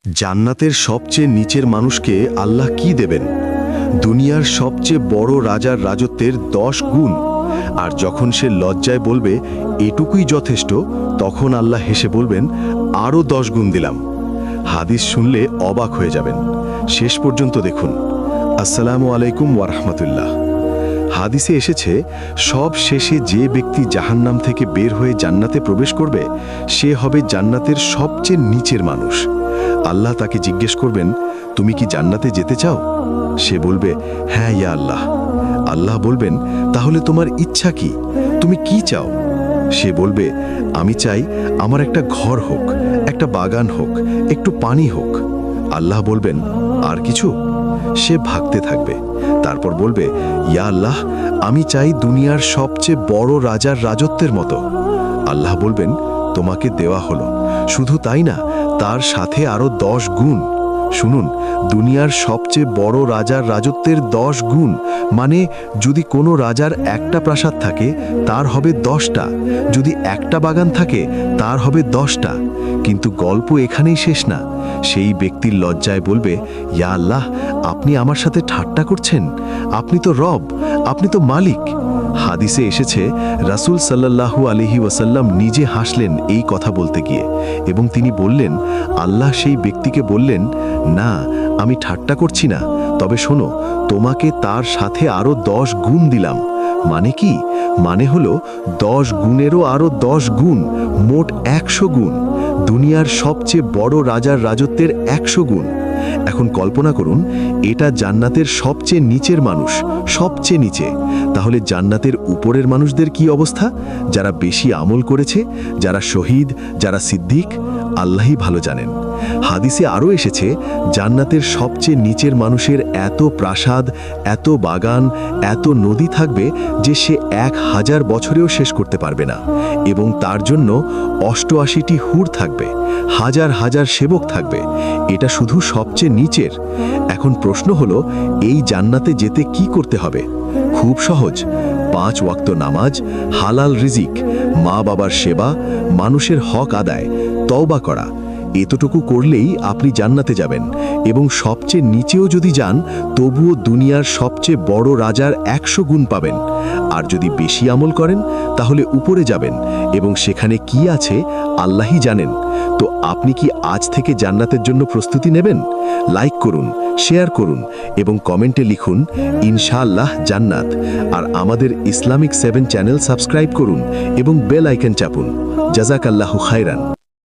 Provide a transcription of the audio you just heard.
জান্নাতের সবচেয়ে নিচের মানুষকে আল্লাহ কি দেবেন? দুনিয়ার সবচেয়ে বড় রাজার রাজত্বের 10 গুণ। আর যখন সে লজ্জায় বলবে এটুকুই যথেষ্ট, তখন আল্লাহ হেসে বলবেন আরও 10 গুণ দিলাম। হাদিস শুনলে অবাক হয়ে যাবেন। শেষ পর্যন্ত দেখুন। আসসালামু আলাইকুম ওয়া রাহমাতুল্লাহ। হাদিসে এসেছে, সব শেষে যে ব্যক্তি জাহান্নাম থেকে বের হয়ে জান্নাতে প্রবেশ করবে, সে হবে জান্নাতের সবচেয়ে নিচের মানুষ। আল্লাহ তাকে জিজ্ঞেস করবেন, তুমি কি জান্নাতে যেতে চাও? সে বলবে, হ্যাঁ ইয়া আল্লাহ। আল্লাহ বলবেন, তাহলে তোমার ইচ্ছা কি? তুমি কি চাও? সে বলবে, আমি চাই আমার একটা ঘর হোক, একটা বাগান হোক, একটু পানি হোক। আল্লাহ বলবেন, আর কিছু? সে ভাগতে থাকবে। তারপর বলবে, ইয়া আল্লাহ, আমি চাই দুনিয়ার সবচেয়ে বড় রাজার রাজত্বের মতো। আল্লাহ বলবেন, তোমাকে দেওয়া হলো। শুধু তাই না, তার সাথে আরো 10 গুণ। শুনুন, দুনিয়ার সবচেয়ে বড় রাজার রাজত্বের 10 গুণ, মানে যদি কোনো রাজার একটা প্রাসাদ থাকে, তার হবে 10টা। যদি একটা বাগান থাকে, তার হবে 10টা। কিন্তু গল্প এখানেই শেষ না। সেই ব্যক্তির লজ্জায় বলবে, ইয়া আল্লাহ, আপনি আমার সাথে ঠাট্টা করছেন? আপনি তো রব, আপনি তো মালিক। হাদিসে এসেছে, রাসূল সাল্লাল্লাহু আলাইহি ওয়াসাল্লাম নিজে হাসলেন এই কথা বলতে গিয়ে, এবং তিনি বললেন, আল্লাহ সেই ব্যক্তিকে বললেন, না, আমি ঠাট্টা করছি না, তবে শোনো, তোমাকে তার সাথে আরো 10 গুণ দিলাম। মানে কি? মানে হলো 10 গুণেরও আরো 10 গুণ, মোট 100 গুণ। দুনিয়ার সবচেয়ে বড় রাজার রাজত্বের 100 গুণ। এখন কল্পনা করুন, এটা জান্নাতের সবচেয়ে নিচের মানুষ, সবচেয়ে নিচে। তাহলে জান্নাতের উপরের মানুষদের কি অবস্থা? যারা বেশি আমল করেছে, যারা শহীদ, যারা সিদ্দিক, আল্লাহই ভালো জানেন। হাদিসে আরও এসেছে, জান্নাতের সবচেয়ে নিচের মানুষের এত প্রাসাদ, এত বাগান, এত নদী থাকবে যে সে 1000 বছরেও শেষ করতে পারবে না। এবং তার জন্য 88টি হুর থাকবে, হাজার হাজার সেবক থাকবে। এটা শুধু সবচেয়ে নিচের। এখন প্রশ্ন হলো, এই জান্নাতে যেতে কি করতে হবে? খুব সহজ। 5 ওয়াক্ত নামাজ, হালাল রিজিক, মা বাবার সেবা, মানুষের হক আদায়, তওবা করা। এতটুকু করলেই আপনি জান্নাতে যাবেন। এবং সবচেয়ে নিচেও যদি যান, তবুও দুনিয়ার সবচেয়ে বড় রাজার 100 গুণ পাবেন। আর যদি বেশি আমল করেন, তাহলে উপরে যাবেন, এবং সেখানে কি আছে আল্লাহই জানেন। তো আপনি কি আজ থেকে জান্নাতের জন্য প্রস্তুতি নেবেন? লাইক করুন, শেয়ার করুন, এবং কমেন্টে লিখুন ইনশাআল্লাহ জান্নাত। আর আমাদের ইসলামিক 7 চ্যানেল সাবস্ক্রাইব করুন এবং বেল আইকন চাপুন। জাযাকাল্লাহু খায়রান।